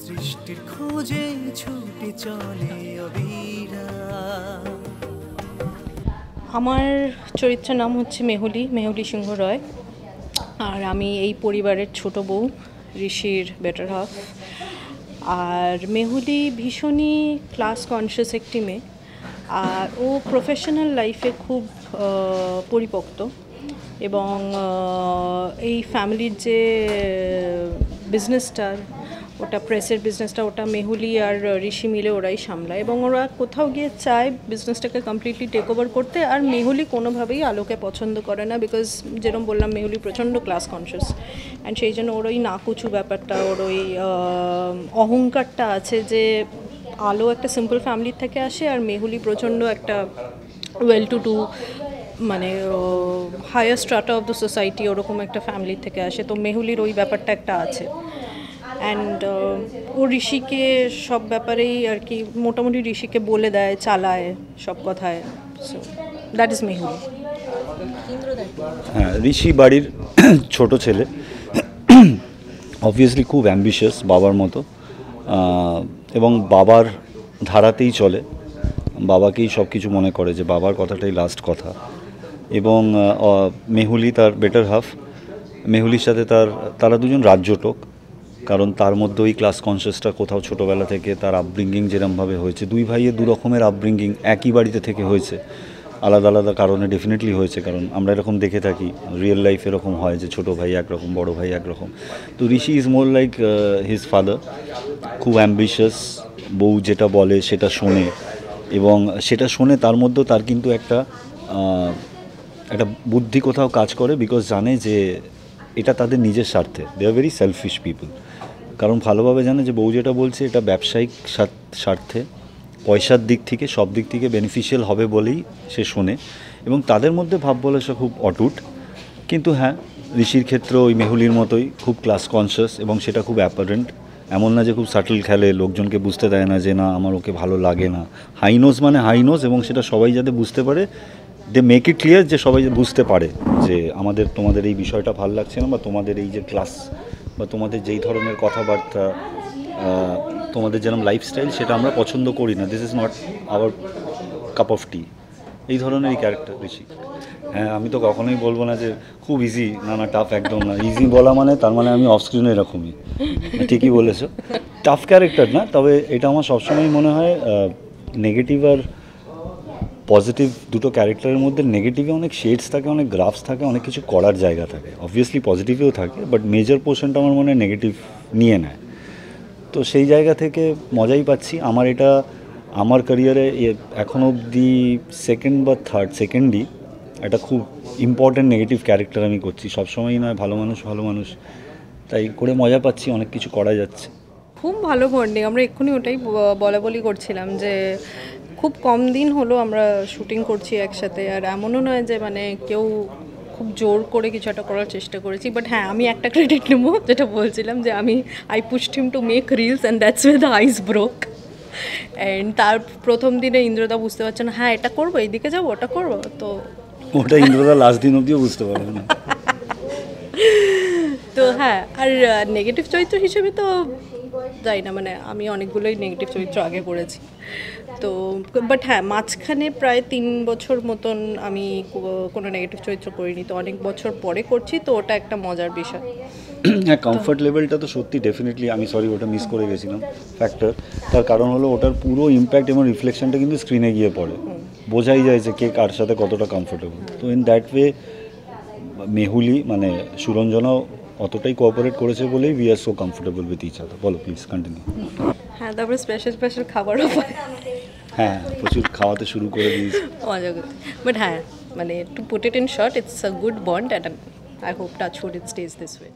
সৃষ্টির খোঁজে ছুটে চলে অবিরাম। আমার চরিত্রের নাম হচ্ছে মেহুলি সিংহ রয়, আর আমি এই পরিবারের ছোট বউ, ঋষির বেটার হাফ। আর মেহুলি ভীষণই ক্লাস কনসিয়াস একটি মেয়ে, আর ও প্রফেশনাল লাইফে খুব পরিপক্ত, এবং এই ফ্যামিলির যে বিজনেসটা, ওটা প্রেসের বিজনেসটা, ওটা মেহুলি আর ঋষি মিলে ওরাই সামলায়, এবং ওরা কোথাও গিয়ে চায় বিজনেসটাকে কমপ্লিটলি টেক ওভার করতে। আর মেহুলি কোনোভাবেই আলোকে পছন্দ করে না, বিকজ যেরকম বললাম মেহুলি প্রচণ্ড ক্লাস কনসিয়াস, অ্যান্ড সেই জন্য ওর ওই নাকুচু ব্যাপারটা, ওর ওই অহংকারটা আছে যে আলো একটা সিম্পল ফ্যামিলির থেকে আসে, আর মেহুলি প্রচণ্ড একটা ওয়েল টু ডু, মানে higher strata of the society, ওরকম একটা ফ্যামিলির থেকে আসে। তো মেহুলির ওই ব্যাপারটা একটা আছে, অ্যান্ড ও ঋষিকে সব ব্যাপারেই আর কি মোটামুটি ঋষিকে বলে দেয়, চালায় সব কথায়। So that is Mehuli. হ্যাঁ, ঋষি বাড়ির ছোট ছেলে, অবভিয়াসলি খুব অ্যাম্বিশিয়াস বাবার মতো, এবং বাবার ধারাতেই চলে, বাবাকেই সব কিছু মনে করে যে বাবার কথাটাই লাস্ট কথা। এবং মেহুলি তার বেটার হাফ, মেহুলির সাথে তারা দুজন রাজ্যটোক, কারণ তার মধ্যে ওই ক্লাস কনসিয়াসটা কোথাও ছোটোবেলা থেকে তার আপব্রিঙ্গিং যেরমভাবে হয়েছে, দুই ভাইয়ের দু রকমের আপব্রিঙ্গিং একই বাড়িতে থেকে হয়েছে, আলাদা আলাদা কারণে ডেফিনেটলি হয়েছে, কারণ আমরা এরকম দেখে থাকি রিয়েল লাইফ এরকম হয় যে ছোটো ভাই একরকম, বড়ো ভাই একরকম। তো Rishi is more like his father, খুব অ্যাম্বিশিয়াস, বউ যেটা বলে সেটা শোনে, এবং সেটা শোনে তার মধ্যেও তার কিন্তু একটা বুদ্ধি কোথাও কাজ করে, বিকজ জানে যে এটা তাদের নিজের স্বার্থে। দে আর ভেরি সেলফিশ পিপল, কারণ ভালোভাবে জানে যে বউ যেটা বলছে এটা ব্যবসায়িক স্বার্থে, পয়সার দিক থেকে, সব দিক থেকে বেনিফিশিয়াল হবে বলেই সে শোনে, এবং তাদের মধ্যে ভাব বলাসা খুব অটুট। কিন্তু হ্যাঁ, ঋষির ক্ষেত্রে ওই মেহুলির মতোই খুব ক্লাস কনসিয়াস, এবং সেটা খুব অ্যাপারেন্ট, এমন না যে খুব সাটল খেলে, লোকজনকে বুঝতে দেয় না যে না আমার ওকে ভালো লাগে না। হাইনোজ মানে হাইনোজ, এবং সেটা সবাই যাতে বুঝতে পারে, দে মেক ইট ক্লিয়ার, যে সবাই বুঝতে পারে যে তোমাদের এই বিষয়টা ভালো লাগছে না, বা তোমাদের এই যে ক্লাস, বা তোমাদের যেই ধরনের কথাবার্তা, তোমাদের যেরকম লাইফস্টাইল, সেটা আমরা পছন্দ করি না, this is not our cup of tea, এই ধরনের এই ক্যারেক্টার ঋষি। হ্যাঁ, আমি তো কখনোই বলবো না যে খুব ইজি, না টাফ, একদম না। ইজি বলা মানে তার মানে আমি অফ স্ক্রিনে এরকমই, ঠিকই বলেছো, টাফ ক্যারেক্টার না। তবে এটা আমার সবসময় মনে হয় নেগেটিভ আর পজিটিভ দুটো ক্যারেক্টারের মধ্যে নেগেটিভে অনেক শেডস থাকে, অনেক গ্রাফস থাকে, অনেক কিছু করার জায়গা থাকে, অবভিয়াসলি পজিটিভেও থাকে, বাট মেজর পোর্শনটা আমার মনে হয় নেগেটিভ নিয়ে নেয়। তো সেই জায়গা থেকে মজাই পাচ্ছি। আমার ক্যারিয়ারে এখনও অবধি সেকেন্ডই একটা খুব ইম্পর্ট্যান্ট নেগেটিভ ক্যারেক্টার আমি করছি। সবসময়ই নয়, ভালো মানুষ, তাই করে মজা পাচ্ছি, অনেক কিছু করা যাচ্ছে। খুব ভালো বন্ডিং, আমরা এক্ষুনি ওটাই বলি করছিলাম যে খুব কম দিন হলো আমরা শুটিং করছি একসাথে, আর এমনও নয় যে মানে কেউ খুব জোর করে কিছু একটা করার চেষ্টা করেছি। বাট হ্যাঁ, আমি একটা ক্রেডিট নেবো, যেটা বলছিলাম যে I pushed him to make reels, and that's way the ice broke. And তার প্রথম দিনে ইন্দ্রদা বুঝতে পারছে না, হ্যাঁ এটা করবো, এইদিকে যাবো, ওটা করবো, তো ওটা ইন্দ্রদা লাস্ট দিন অবধিও বুঝতে পারবে না। তো হ্যাঁ, আর নেগেটিভ চরিত্র হিসেবে তো যাই না, মানে আমি অনেকগুলোই নেগেটিভ চরিত্র আগে করেছি। তো বাট হ্যাঁ, মাঝখানে প্রায় 3 বছর মতন আমি কোনো নেগেটিভ চরিত্র করিনি, তো অনেক বছর পরে করছি, তো ওটা একটা মজার বিষয়। হ্যাঁ, কমফর্ট লেভেলটা তো সত্যি ডেফিনেটলি, আমি ওটা মিস করে গেছিলাম ফ্যাক্টর। তার কারণ হলো ওটার পুরো ইম্প্যাক্ট এবং রিফ্লেকশনটা কিন্তু স্ক্রিনে গিয়ে পড়ে, বোঝাই যায় যে কে কার সাথে কতটা কমফোর্টেবল। তো ইন দ্যাট ওয়ে মেহুলি মানে সুরঞ্জনাও অতটাই কোঅপারেট করেছে বলেই we are so comfortable with each other. বলো প্লিজ কন্টিনিউ। হ্যাঁ, তারপরে স্পেশাল খাবারও পায়। হ্যাঁ, প্রচুর খাওয়াতে শুরু করে দিয়েছি, মজা করতে। বাট হ্যাঁ, মানে to put it in short, it's a good bond, and I hope touch would it stage this way.